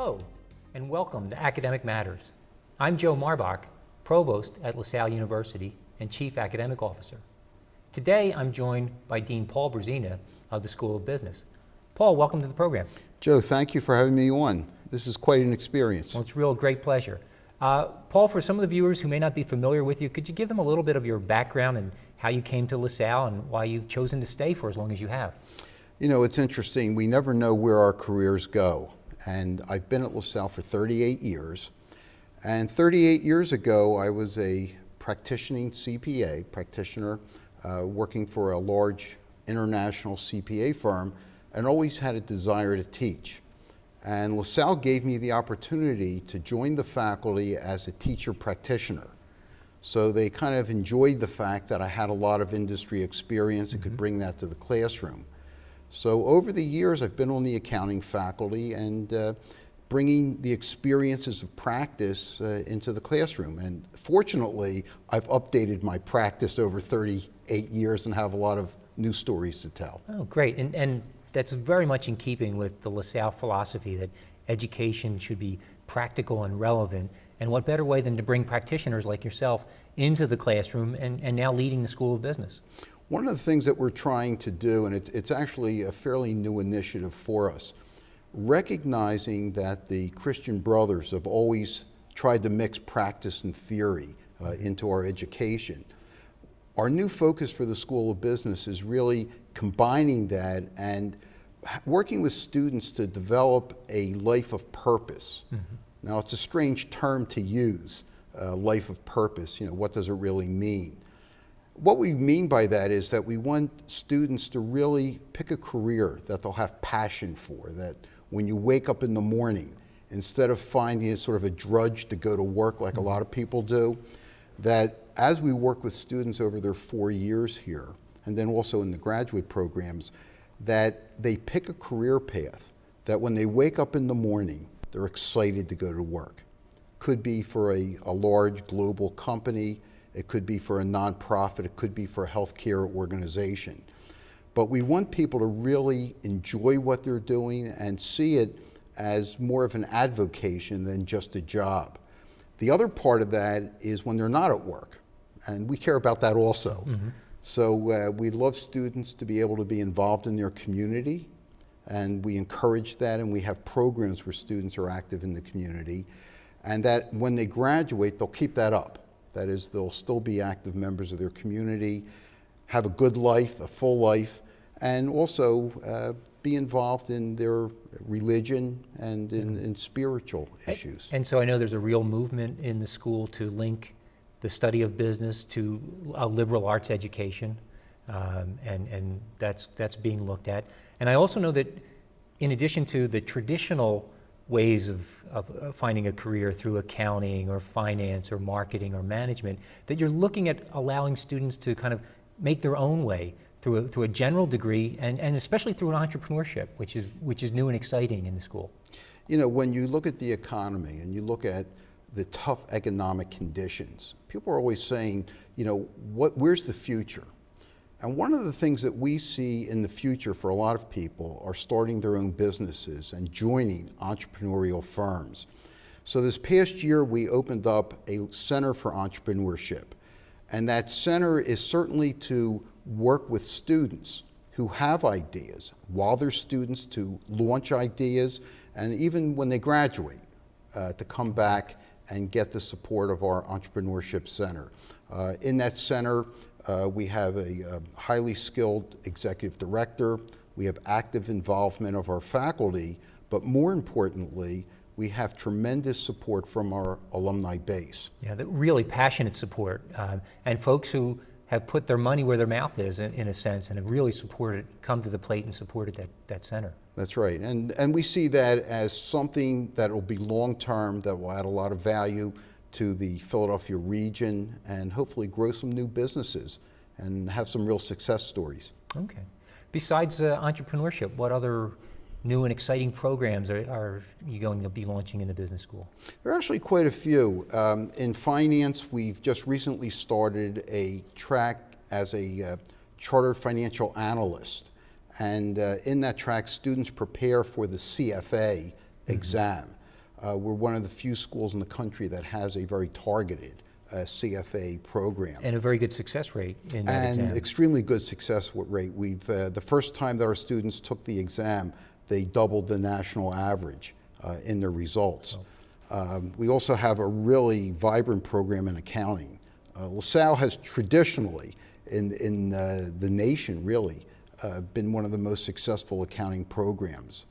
Hello, and welcome to Academic Matters. I'm Joe Marbach, Provost at Salle University and Chief Academic Officer. Today, I'm joined by Dean Paul Brazina of the School of Business. Paul, welcome to the program. Joe, thank you for having me on. This is quite an experience. Well, it's a real great pleasure. Paul, for some of the viewers who may not be familiar with you, could you give them a little bit of your background and how you came to LaSalle and why you've chosen to stay for as long as you have? You know, it's interesting. We never know where our careers go. And I've been at LaSalle for 38 years. And 38 years ago, I was a practicing CPA, practitioner, working for a large international CPA firm, and always had a desire to teach. And LaSalle gave me the opportunity to join the faculty as a teacher practitioner. So they kind of enjoyed the fact that I had a lot of industry experience and could bring that to the classroom. So over the years, I've been on the accounting faculty and bringing the experiences of practice into the classroom. And fortunately, I've updated my practice over 38 years and have a lot of new stories to tell. Oh, great. And that's very much in keeping with the LaSalle philosophy that education should be practical and relevant. And what better way than to bring practitioners like yourself into the classroom and now leading the School of Business? One of the things that we're trying to do, and it's actually a fairly new initiative for us, recognizing that the Christian Brothers have always tried to mix practice and theory into our education. Our new focus for the School of Business is really combining that and working with students to develop a life of purpose. Now, it's a strange term to use, life of purpose. You know, what does it really mean? What we mean by that is that we want students to really pick a career that they'll have passion for, that when you wake up in the morning, instead of finding it sort of a drudge to go to work like a lot of people do, that as we work with students over their 4 years here, and then also in the graduate programs, that they pick a career path that when they wake up in the morning, they're excited to go to work. Could be for a large global company, it could be for a nonprofit, it could be for a healthcare organization. But we want people to really enjoy what they're doing and see it as more of an avocation than just a job. The other part of that is when they're not at work, and we care about that also. So we love students to be able to be involved in their community, and we encourage that, and we have programs where students are active in the community, and that when they graduate, they'll keep that up. That is, they'll still be active members of their community, have a good life, a full life, and also be involved in their religion and in spiritual issues. And so I know there's a real movement in the school to link the study of business to a liberal arts education, and that's being looked at. And I also know that in addition to the traditional ways of finding a career through accounting or finance or marketing or management, that you're looking at allowing students to kind of make their own way through a general degree and especially through an entrepreneurship, which is new and exciting in the school. You know, when you look at the economy and you look at the tough economic conditions, people are always saying, you know, where's the future? And one of the things that we see in the future for a lot of people are starting their own businesses and joining entrepreneurial firms. So this past year, we opened up a Center for Entrepreneurship. And that center is certainly to work with students who have ideas while they're students, to launch ideas, and even when they graduate, to come back and get the support of our Entrepreneurship Center. In that center, we have a highly skilled executive director. We have active involvement of our faculty, but more importantly, we have tremendous support from our alumni base. Yeah, the really passionate support, and folks who have put their money where their mouth is, in a sense, and have really come to the plate and supported that center. That's right, and we see that as something that will be long-term, that will add a lot of value to the Philadelphia region and hopefully grow some new businesses and have some real success stories. Okay. Besides entrepreneurship, what other new and exciting programs are you going to be launching in the business school? There are actually quite a few. In finance, we've just recently started a track as a chartered financial analyst. And in that track, students prepare for the CFA exam. We're one of the few schools in the country that has a very targeted CFA program. And a very good success rate in that And exam. extremely good success rate. We've the first time that our students took the exam, they doubled the national average in their results. We also have a really vibrant program in accounting. LaSalle has traditionally, in the nation really, been one of the most successful accounting programs.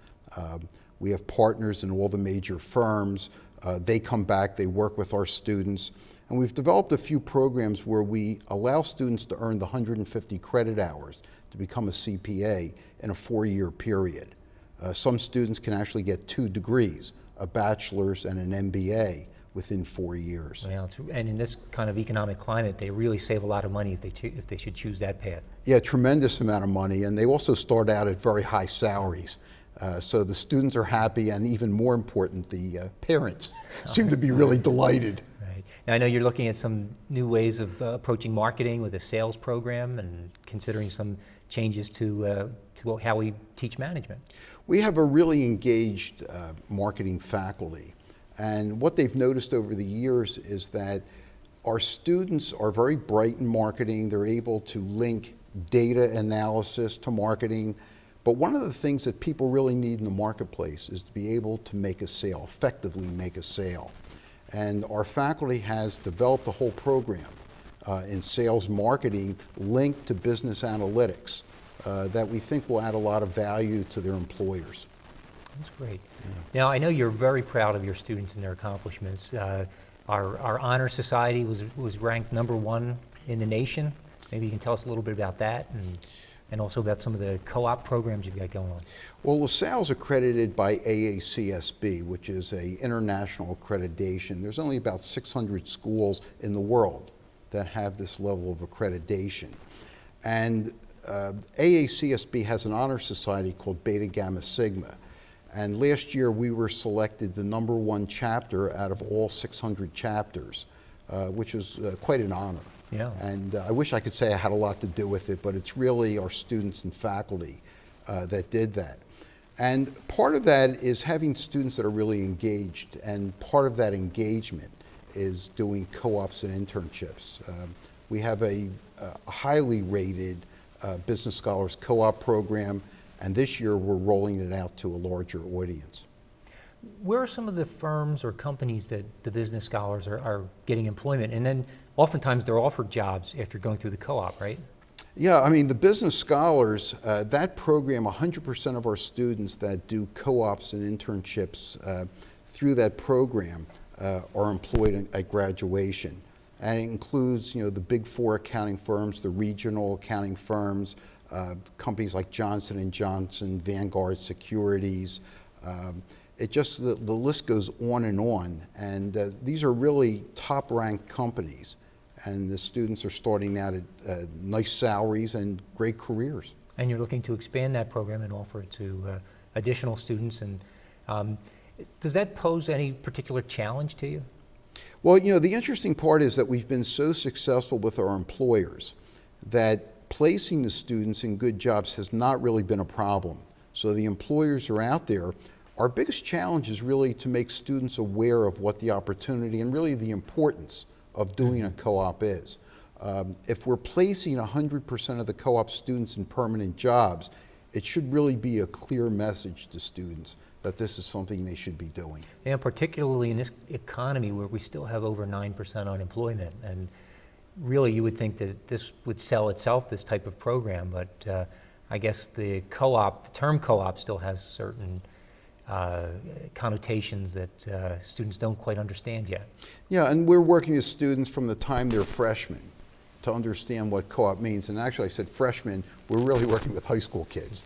We have partners in all the major firms. They come back, they work with our students. And we've developed a few programs where we allow students to earn the 150 credit hours to become a CPA in a 4-year period. Some students can actually get 2 degrees, a bachelor's and an MBA, within 4 years. Well, and in this kind of economic climate, they really save a lot of money if they should choose that path. Yeah, tremendous amount of money, and they also start out at very high salaries. So the students are happy, and even more important, the parents seem to be really delighted. Right. Now, I know you're looking at some new ways of approaching marketing with a sales program and considering some changes to how we teach management. We have a really engaged marketing faculty, and what they've noticed over the years is that our students are very bright in marketing. They're able to link data analysis to marketing. But one of the things that people really need in the marketplace is to be able to make a sale, effectively make a sale. And our faculty has developed a whole program in sales marketing linked to business analytics that we think will add a lot of value to their employers. That's great. Yeah. Now, I know you're very proud of your students and their accomplishments. Our Honor Society was ranked #1 in the nation. Maybe you can tell us a little bit about that and also about some of the co-op programs you've got going on. Well, LaSalle's accredited by AACSB, which is an international accreditation. There's only about 600 schools in the world that have this level of accreditation. And AACSB has an honor society called Beta Gamma Sigma. And last year we were selected the #1 chapter out of all 600 chapters, which was quite an honor. Yeah. And I wish I could say I had a lot to do with it, but it's really our students and faculty that did that. And part of that is having students that are really engaged, and part of that engagement is doing co-ops and internships. We have a highly rated Business Scholars co-op program, and this year we're rolling it out to a larger audience. Where are some of the firms or companies that the Business Scholars are getting employment? And then oftentimes they're offered jobs after going through the co-op, right? Yeah, I mean, the Business Scholars, that program, 100% of our students that do co-ops and internships through that program are employed at graduation. And it includes, the Big Four accounting firms, the regional accounting firms, companies like Johnson & Johnson, Vanguard Securities. The list goes on. And these are really top-ranked companies. And the students are starting out at nice salaries and great careers. And you're looking to expand that program and offer it to additional students. And does that pose any particular challenge to you? Well, the interesting part is that we've been so successful with our employers that placing the students in good jobs has not really been a problem. So the employers are out there. Our biggest challenge is really to make students aware of what the opportunity and really the importance of doing a co-op is. If we're placing 100% of the co-op students in permanent jobs, it should really be a clear message to students that this is something they should be doing. And particularly in this economy where we still have over 9% unemployment. And really you would think that this would sell itself, this type of program, but I guess the term co-op still has certain connotations that students don't quite understand yet. Yeah, and we're working with students from the time they're freshmen to understand what co-op means. And actually I said freshmen, we're really working with high school kids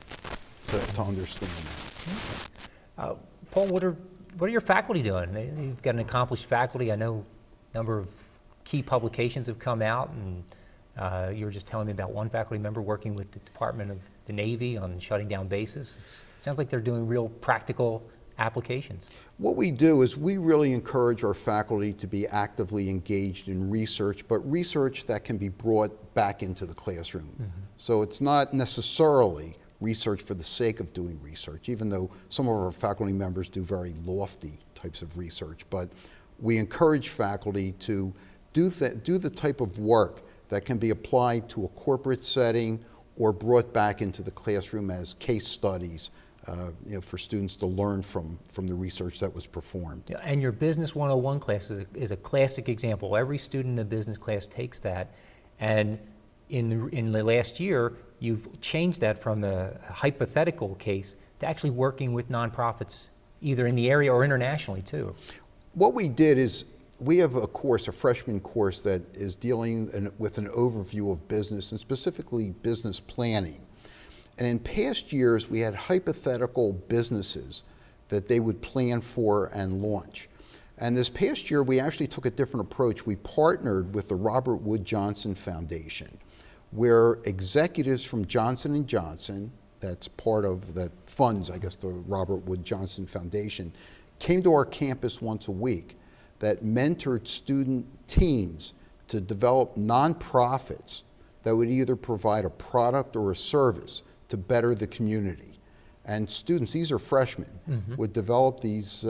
to understand that. Paul, what are your faculty doing? You've got an accomplished faculty. I know a number of key publications have come out, and you were just telling me about one faculty member working with the Department of the Navy on shutting down bases. It sounds like they're doing real practical applications. What we do is we really encourage our faculty to be actively engaged in research, but research that can be brought back into the classroom. Mm-hmm. So it's not necessarily research for the sake of doing research, even though some of our faculty members do very lofty type types of research, but we encourage faculty to do the type of work that can be applied to a corporate setting or brought back into the classroom as case studies for students to learn from the research that was performed. Yeah, and your Business 101 class is a classic example. Every student in the business class takes that, and in the last year, you've changed that from a hypothetical case to actually working with nonprofits, either in the area or internationally too. What we did is we have a course, a freshman course, that is dealing with an overview of business and specifically business planning. And in past years, we had hypothetical businesses that they would plan for and launch. And this past year, we actually took a different approach. We partnered with the Robert Wood Johnson Foundation, where executives from Johnson & Johnson, that's part of that funds, I guess, the Robert Wood Johnson Foundation, came to our campus once a week that mentored student teams to develop nonprofits that would either provide a product or a service to better the community. And students, these are freshmen, would develop these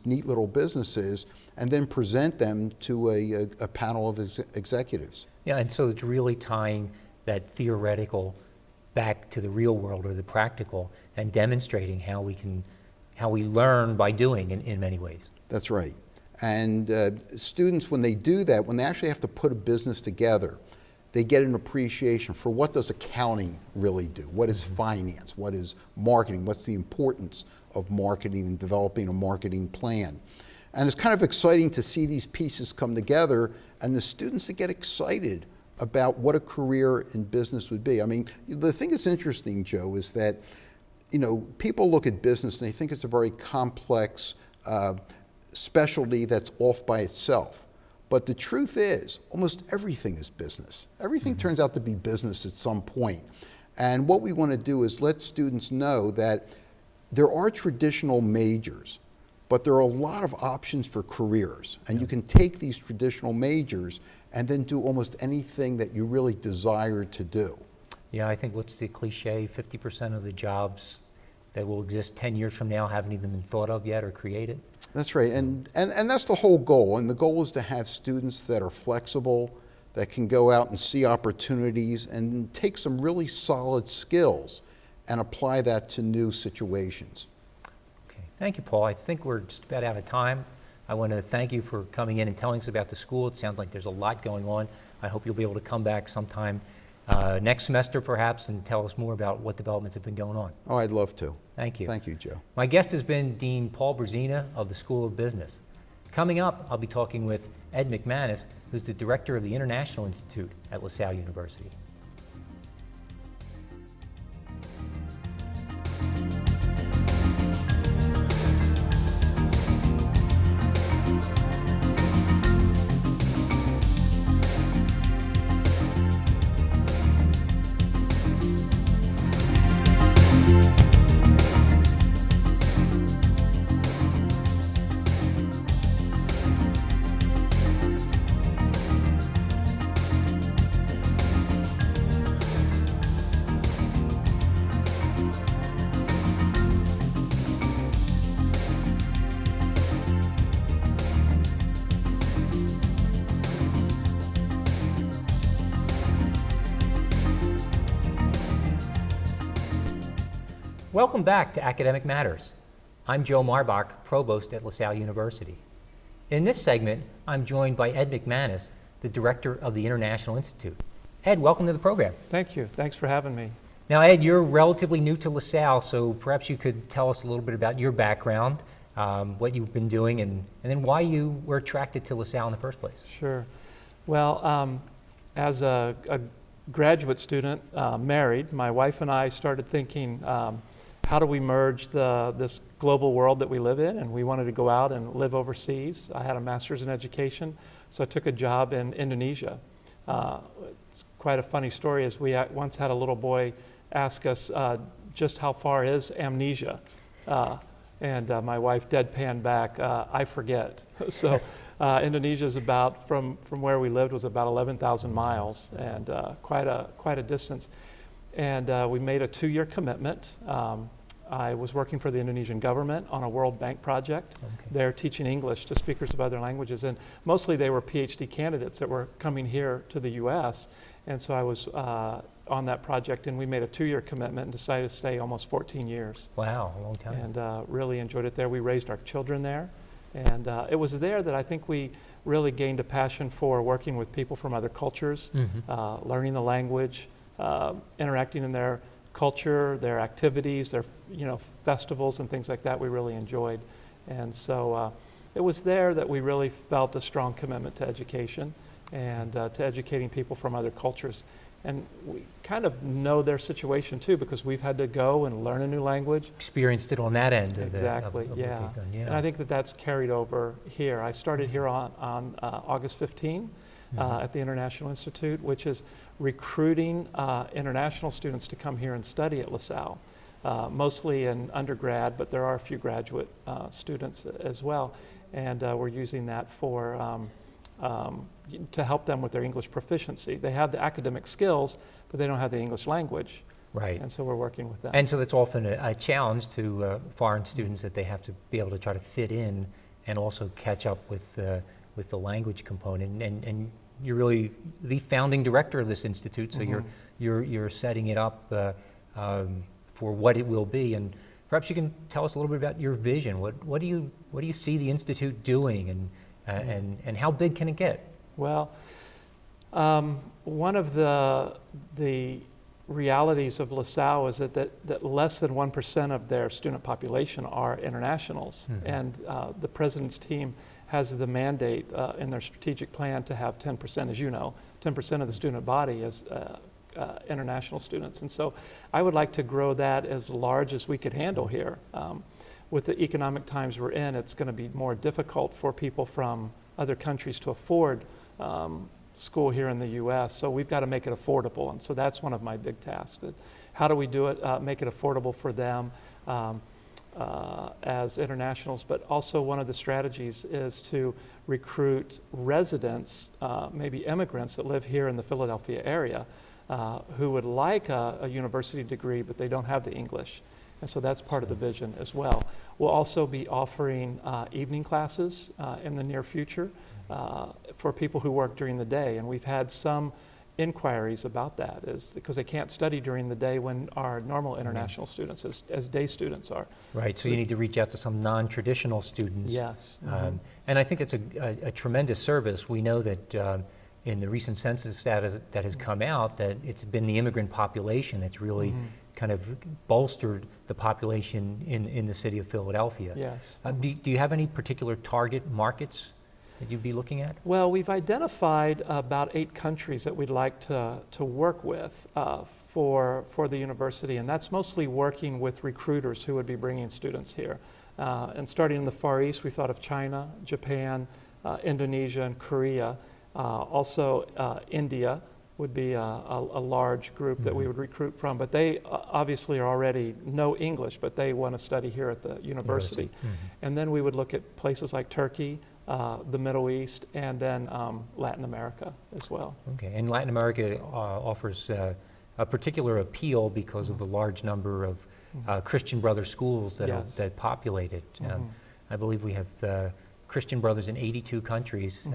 neat little businesses and then present them to a panel of executives. Yeah, and so it's really tying that theoretical back to the real world or the practical and demonstrating how we learn by doing in many ways. That's right. And students, when they do that, when they actually have to put a business together, they get an appreciation for what does accounting really do? What is finance? What is marketing? What's the importance of marketing and developing a marketing plan? And it's kind of exciting to see these pieces come together and the students that get excited about what a career in business would be. I mean, the thing that's interesting, Joe, is that, people look at business and they think it's a very complex specialty that's off by itself. But the truth is, almost everything is business. Everything turns out to be business at some point. And what we want to do is let students know that there are traditional majors, but there are a lot of options for careers. And you can take these traditional majors and then do almost anything that you really desire to do. Yeah, I think what's the cliche, 50% of the jobs that will exist 10 years from now haven't even been thought of yet or created. That's right, and that's the whole goal. And the goal is to have students that are flexible, that can go out and see opportunities and take some really solid skills and apply that to new situations. Okay, thank you, Paul. I think we're just about out of time. I want to thank you for coming in and telling us about the school. It sounds like there's a lot going on. I hope you'll be able to come back sometime next semester perhaps and tell us more about what developments have been going on. Oh, I'd love to. Thank you. Thank you, Joe. My guest has been Dean Paul Brazina of the School of Business. Coming up, I'll be talking with Ed McManness, who's the director of the International Institute at LaSalle University. Welcome back to Academic Matters. I'm Joe Marbach, Provost at LaSalle University. In this segment, I'm joined by Ed McManness, the Director of the International Institute. Ed, welcome to the program. Thank you. Thanks for having me. Now, Ed, you're relatively new to LaSalle, so perhaps you could tell us a little bit about your background, what you've been doing, and then why you were attracted to LaSalle in the first place. Sure. Well, as a graduate student, married, my wife and I started thinking, how do we merge this global world that we live in? And we wanted to go out and live overseas. I had a master's in education, so I took a job in Indonesia. It's quite a funny story, as we once had a little boy ask us just how far is amnesia? And my wife deadpanned back, I forget. So Indonesia is about, from where we lived, was about 11,000 miles, and quite a distance. And we made a 2-year commitment. I was working for the Indonesian government on a World Bank project. Okay. They're teaching English to speakers of other languages, and mostly they were PhD candidates that were coming here to the U.S., and so I was on that project, and we made a 2-year commitment and decided to stay almost 14 years. Wow, a long time. And really enjoyed it there. We raised our children there, and it was there that I think we really gained a passion for working with people from other cultures, learning the language, interacting in their culture, their activities, their festivals and things like that we really enjoyed. And so it was there that we really felt a strong commitment to education and to educating people from other cultures. And we kind of know their situation too, because we've had to go and learn a new language. Experienced it on that end of Exactly, of what yeah. they've done, yeah. And I think that that's carried over here. I started here on August 15 at the International Institute, which is recruiting international students to come here and study at LaSalle, mostly in undergrad, but there are a few graduate students as well. And we're using that for to help them with their English proficiency. They have the academic skills, but they don't have the English language. Right. And so we're working with them. And so that's often a challenge to foreign students, that they have to be able to try to fit in and also catch up with the language component. And you're really the founding director of this institute, so you're setting it up for what it will be. And perhaps you can tell us a little bit about your vision. What do you see the institute doing, and how big can it get? Well, one of the realities of LaSalle is that less than 1% of their student population are internationals. And the president's team has the mandate in their strategic plan to have 10%, as you know, 10% of the student body as international students. And so I would like to grow that as large as we could handle here. With the economic times we're in, it's going to be more difficult for people from other countries to afford school here in the U.S., so we've got to make it affordable, and so that's one of my big tasks. How do we do it, make it affordable for them as internationals, but also one of the strategies is to recruit residents, maybe immigrants that live here in the Philadelphia area, who would like a university degree, but they don't have the English. And so that's part of the vision as well. We'll also be offering evening classes in the near future for people who work during the day. And we've had some inquiries about that, is because they can't study during the day when our normal international students, as day students are. Right, so you need to reach out to some non-traditional students. Yes. And I think it's a tremendous service. We know that in the recent census data that has come out, that it's been the immigrant population that's really kind of bolstered the population in the city of Philadelphia. Yes. Do you have any particular target markets that you'd be looking at? Well, we've identified about 8 countries that we'd like to work with for the university, and that's mostly working with recruiters who would be bringing students here. And starting in the Far East, we thought of China, Japan, Indonesia, and Korea. Also, India would be a large group that we would recruit from, but they obviously are already know English, but they want to study here at the university. And then we would look at places like Turkey, the Middle East, and then Latin America as well. Okay, and Latin America offers a particular appeal because of the large number of Christian Brothers schools that populate it. I believe we have Christian Brothers in 82 countries,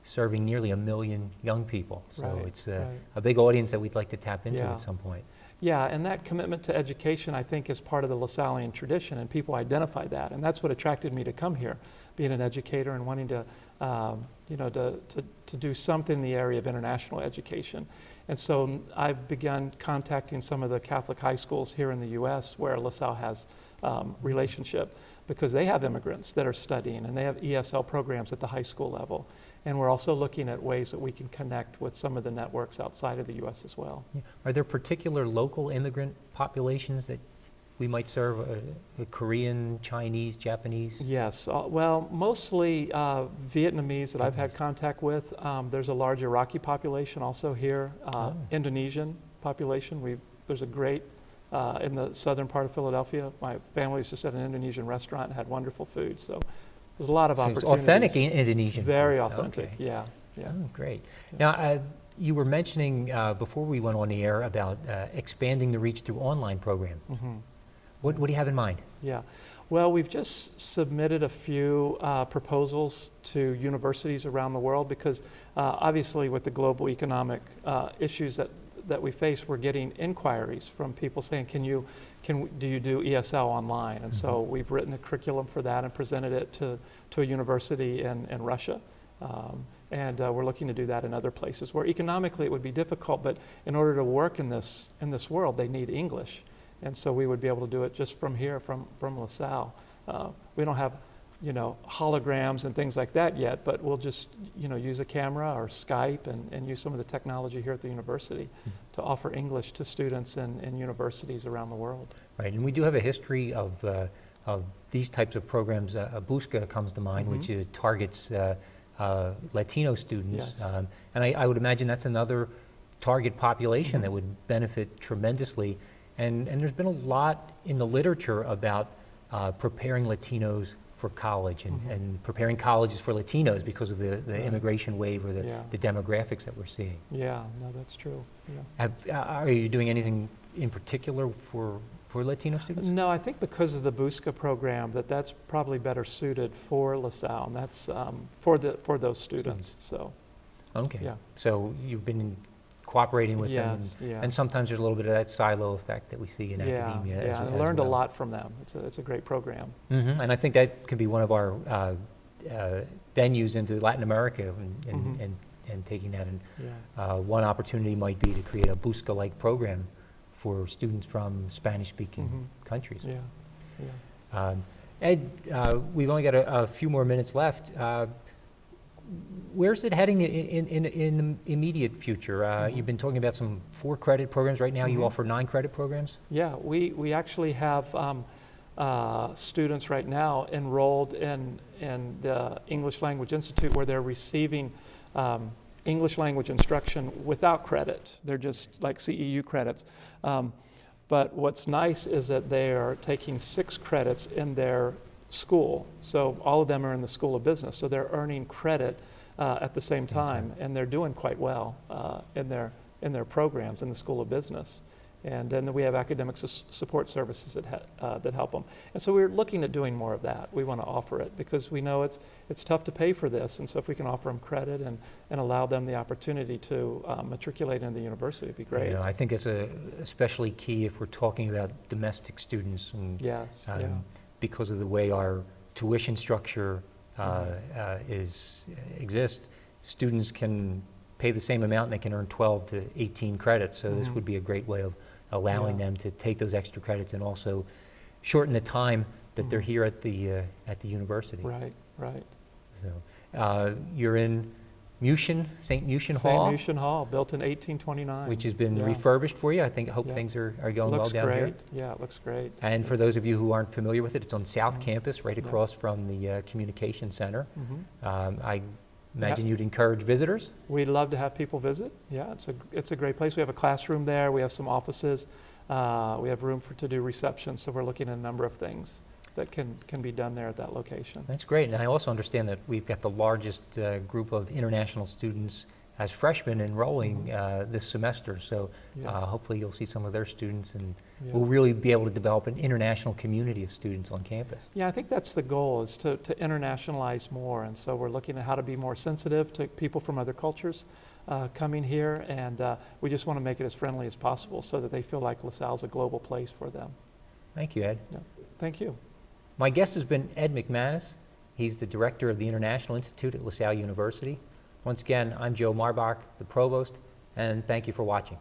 serving nearly 1 million young people. So it's a big audience that we'd like to tap into at some point. Yeah, and that commitment to education, I think, is part of the LaSallian tradition, and people identify that, and that's what attracted me to come here, being an educator and wanting to, to do something in the area of international education. And so I've begun contacting some of the Catholic high schools here in the U.S. where LaSalle has relationship, because they have immigrants that are studying, and they have ESL programs at the high school level. And we're also looking at ways that we can connect with some of the networks outside of the U.S. as well. Are there particular local immigrant populations that we might serve, Korean, Chinese, Japanese? Yes, well, mostly Vietnamese that I've had contact with. There's a large Iraqi population also here, Indonesian population. There's a great, in the southern part of Philadelphia, my family was just at an Indonesian restaurant and had wonderful food. So there's a lot of opportunities. It's authentic Indonesian. Very authentic, okay. yeah. Oh, great. Now, you were mentioning before we went on the air about expanding the reach through online program. What do you have in mind? Yeah. Well, we've just submitted a few proposals to universities around the world because obviously with the global economic issues that we face, we're getting inquiries from people saying, do you do ESL online? And so we've written a curriculum for that and presented it to a university in Russia. And we're looking to do that in other places where economically it would be difficult, but in order to work in this world, they need English. And so we would be able to do it just from here, from LaSalle. We don't have, holograms and things like that yet, but we'll just, use a camera or Skype and use some of the technology here at the university to offer English to students in universities around the world. Right, and we do have a history of these types of programs. Busca comes to mind, which targets Latino students. Yes. And I would imagine that's another target population that would benefit tremendously. And there's been a lot in the literature about preparing Latinos for college and preparing colleges for Latinos because of the immigration wave or the demographics that we're seeing. Yeah, no, that's true. Yeah. Are you doing anything in particular for Latino students? No, I think because of the Busca program, that's probably better suited for LaSalle, and that's for those students. So. Okay. Yeah. So you've been cooperating with them, yeah. and sometimes there's a little bit of that silo effect that we see in academia. Yeah, as I learned well. a lot from them. It's a great program. And I think that could be one of our venues into Latin America and taking that. And one opportunity might be to create a Busca-like program for students from Spanish-speaking countries. Yeah. Ed, we've only got a few more minutes left. Where's it heading in the immediate future? You've been talking about some 4-credit programs right now. You offer 9-credit programs? Yeah, we actually have students right now enrolled in the English Language Institute where they're receiving English language instruction without credit. They're just like CEU credits. But what's nice is that they are taking 6 credits in their school. So all of them are in the School of Business. So they're earning credit at the same time, and they're doing quite well in their programs in the School of Business. And then we have academic support services that help them. And so we're looking at doing more of that. We want to offer it because we know it's tough to pay for this. And so if we can offer them credit and allow them the opportunity to matriculate in the university, it'd be great. I think it's especially key if we're talking about domestic students. And, Yes. because of the way our tuition structure exists, students can pay the same amount and they can earn 12 to 18 credits. So this would be a great way of allowing them to take those extra credits and also shorten the time that they're here at the university. Right. So you're in St. Mucian Hall? St. Mucian Hall, built in 1829. Which has been refurbished for you. I hope things are going well down here. Yeah, it looks great. And for those of you who aren't familiar with it, it's on South Campus, right across from the Communication Center. I imagine you'd encourage visitors? We'd love to have people visit. Yeah, it's a great place. We have a classroom there. We have some offices. We have room to do reception. So we're looking at a number of things that can be done there at that location. That's great. And I also understand that we've got the largest group of international students as freshmen enrolling this semester. So hopefully you'll see some of their students, and we'll really be able to develop an international community of students on campus. Yeah, I think that's the goal, is to internationalize more. And so we're looking at how to be more sensitive to people from other cultures coming here. And we just want to make it as friendly as possible so that they feel like LaSalle's a global place for them. Thank you, Ed. Yeah. Thank you. My guest has been Ed McManness. He's the director of the International Institute at LaSalle University. Once again, I'm Joe Marbach, the provost, and thank you for watching.